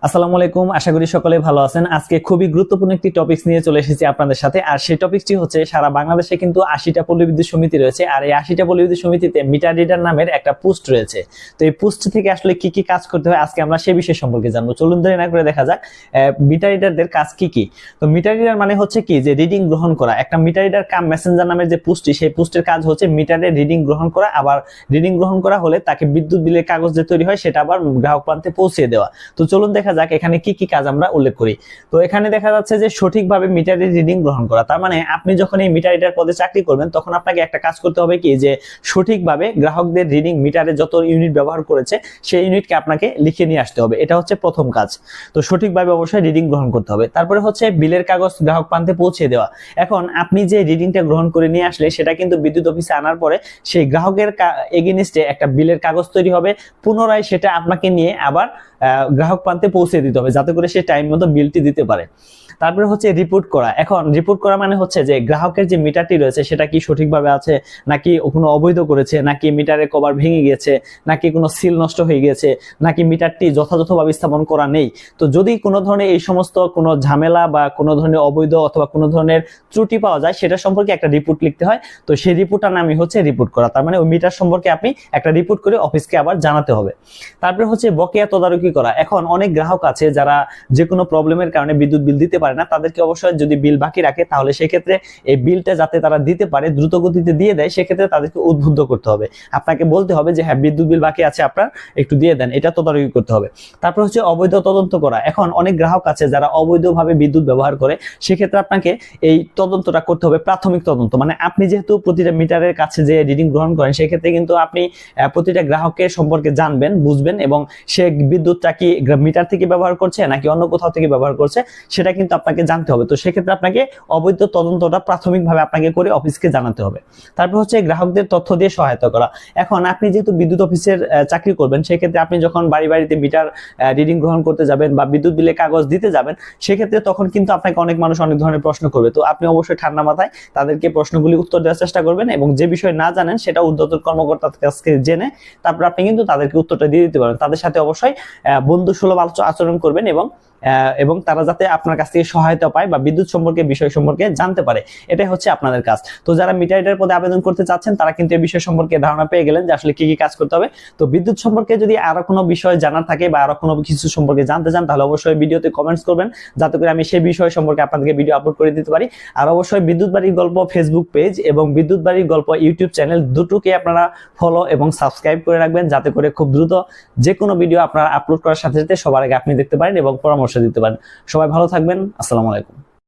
আসসালামু আলাইকুম, আশা করি সকলে ভালো আছেন। আজকে খুবই গুরুত্বপূর্ণ একটি টপিকস নিয়ে চলে এসেছি আপনাদের সাথে। আর সেই টপিকটি হচ্ছে সারা বাংলাদেশে কিন্তু 80টা পল্লী বিদ্যুৎ সমিতি রয়েছে, আর এই 80টা পল্লী বিদ্যুৎ সমিতিতে মিটার রিডার নামের একটা পোস্ট রয়েছে। তো এই পোস্ট থেকে আসলে কি কি কাজ করতে হয় আজকে আমরা সেই বিষয় সম্পর্কে জানবো। চলুন দেরি না করে দেখা যাক মিটার রিডারদের কাজ কি কি। তো মিটার রিডার মানে হচ্ছে কি, যে রিডিং গ্রহণ করা। একটা মিটার রিডার কাম মেসেঞ্জার নামের যে পোস্টটি, সেই পোস্টের কাজ হচ্ছে মিটারের রিডিং গ্রহণ করা। আবার রিডিং গ্রহণ করা হলে তাকে বিদ্যুৎ বিলের কাগজ যে তৈরি হয় সেটা আবার গ্রাহক প্রান্তে পৌঁছে দেওয়া। তো চলুন দেখা যাক এখানে কি কি কাজ আমরা উল্লেখ করি। তো এখানে দেখা যাচ্ছে যে সঠিকভাবে মিটারের রিডিং গ্রহণ করা। তার মানে আপনি যখন এই মিটার রিডার পদে চাকরি করবেন তখন আপনাকে একটা কাজ করতে হবে কি, যে সঠিকভাবে গ্রাহকদের রিডিং, মিটারে যত ইউনিট ব্যবহার করেছে সেই ইউনিটকে আপনাকে লিখে নিয়ে আসতে হবে। এটা হচ্ছে প্রথম কাজ। তো সঠিকভাবে অবশ্যই রিডিং গ্রহণ করতে হবে। তারপরে হচ্ছে বিলের কাগজ গ্রাহক প্রান্তে পৌঁছে দেওয়া। এখন আপনি যে রিডিংটা গ্রহণ করে নিয়ে আসলে সেটা কিন্তু বিদ্যুৎ অফিসে আনার পরে সেই গ্রাহকের এগেইনস্টে একটা বিলের কাগজ তৈরি হবে। পুনরায় সেটা আপনাকে নিয়ে আবার গ্রাহক প্রান্তে পৌঁছে দিতে হবে, যাতে করে সে টাইম মতো বিলটি দিতে পারে। তারপরে হচ্ছে রিপোর্ট করা। এখন রিপোর্ট করা মানে হচ্ছে যে গ্রাহকের যে মিটারটি রয়েছে সেটা কি সঠিকভাবে আছে, নাকি কোনো অবৈধ করেছে, নাকি মিটারের কভার ভেঙে গেছে, নাকি কোনো সিল নষ্ট হয়ে গেছে, নাকি মিটারটি যথাযথভাবে স্থাপন করা নেই। তো যদি কোনো ধরনের এই সমস্ত কোনো ঝামেলা বা কোনো ধরনের অবৈধ অথবা কোনো ধরনের ত্রুটি পাওয়া যায় সেটা সম্পর্কে একটা রিপোর্ট লিখতে হয়। তো সেই রিপোর্টটার নামই হচ্ছে রিপোর্ট করা। তার মানে ওই মিটার সম্পর্কে আপনি একটা রিপোর্ট করে অফিসকে আবার জানাতে হবে। তারপরে হচ্ছে বকেয়া তদারকি করা। এখন অনেক গ্রাহক আছে যারা যে কোনো প্রবলেমের কারণে বিদ্যুৎ বিল দিতে পারে না, তাদেরকে অবশ্যই যদি বিল বাকি রাখে তাহলে সেক্ষেত্রে এই বিলটা যাতে তারা দিতে পারে, দ্রুত গতিতে দিয়ে দেয়, সেক্ষেত্রে তাদেরকে উদ্বুদ্ধ করতে হবে। আপনাকে বলতে হবে যে হ্যাঁ, বিদ্যুৎ বিল বাকি আছে, আপনার একটু দিয়ে দেন, এটা তদারকি করতে হবে। তারপর হচ্ছে অবৈধ তদন্ত করা। এখন অনেক গ্রাহক আছে যারা অবৈধভাবে বিদ্যুৎ ব্যবহার করে, সেক্ষেত্রে আপনাকে এই তদন্তটা করতে হবে, প্রাথমিক তদন্ত। মানে আপনি যেহেতু প্রতিটা মিটারের কাছে যে রিডিং গ্রহণ করেন, সেক্ষেত্রে কিন্তু আপনি প্রতিটা গ্রাহকের সম্পর্কে জানবেন, বুঝবেন, এবং সে বিদ্যুৎটা কি মিটার থেকে ব্যবহার করছে নাকি অন্য কোথাও থেকে ব্যবহার করছে সেটা কিন্তু আপনাকে জানতে হবে। তো সেক্ষেত্রে আপনাকে অবৈধ তদন্তটা প্রাথমিকভাবে আপনাকে করে অফিসকে জানাতে হবে। তারপর হচ্ছে গ্রাহকদের তথ্য দিয়ে সহায়তা করা। এখন আপনি যেহেতু বিদ্যুৎ অফিসের চাকরি করবেন, সেক্ষেত্রে আপনি যখন বাড়ি বাড়িতে মিটার রিডিং গ্রহণ করতে যাবেন বা বিদ্যুৎ বিলের কাগজ দিতে যাবেন, সেক্ষেত্রে তখন কিন্তু আপনাকে অনেক মানুষ অনেক ধরনের প্রশ্ন করবে। তো আপনি অবশ্যই ঠান্ডা মাথায় তাদেরকে প্রশ্নগুলি উত্তর দেওয়ার চেষ্টা করবেন, এবং যে বিষয় না জানেন সেটা ঊর্ধ্বতন কর্মকর্তার কাছ থেকে জেনে তারপর আপনি কিন্তু তাদেরকে উত্তরটা দিয়ে দিতে পারেন। তাদের সাথে অবশ্যই বন্ধু সুলভ আচরণ করবেন, এবং তারা যাতে আপনার কাছ থেকে সহায়তা পায় বা বিদ্যুৎ সম্পর্কে, বিষয় সম্পর্কে জানতে পারে। এটাই হচ্ছে আপনাদের কাজ। তো যারা মিটার রিডার পদে আবেদন করতে চাচ্ছেন তারা কিন্তু এই বিষয় সম্পর্কে ধারণা পেয়ে গেলেন যে আসলে কি কি কাজ করতে হবে। তো বিদ্যুৎ সম্পর্কে যদি আরো কোনো বিষয় জানার থাকে বা আরো কোনো কিছু সম্পর্কে জানতে চান, তাহলে অবশ্যই ভিডিওতে কমেন্টস করবেন, যাতে করে আমি সেই বিষয় সম্পর্কে আপনাদেরকে ভিডিও আপলোড করে দিতে পারি। আর অবশ্যই বিদ্যুৎ বাড়ির গল্প ফেসবুক পেজ এবং বিদ্যুৎ বাড়ির গল্প ইউটিউব চ্যানেল দুটোকে আপনারা ফলো এবং সাবস্ক্রাইব করে রাখবেন, যাতে করে খুব দ্রুত যে কোনো ভিডিও আপনারা আপলোড করার সাথে সাথে সবার আগে আপনি দেখতে পারেন এবং পরামর্শ দিতে পারেন। সবাই ভালো থাকবেন। আসসালামু আলাইকুম।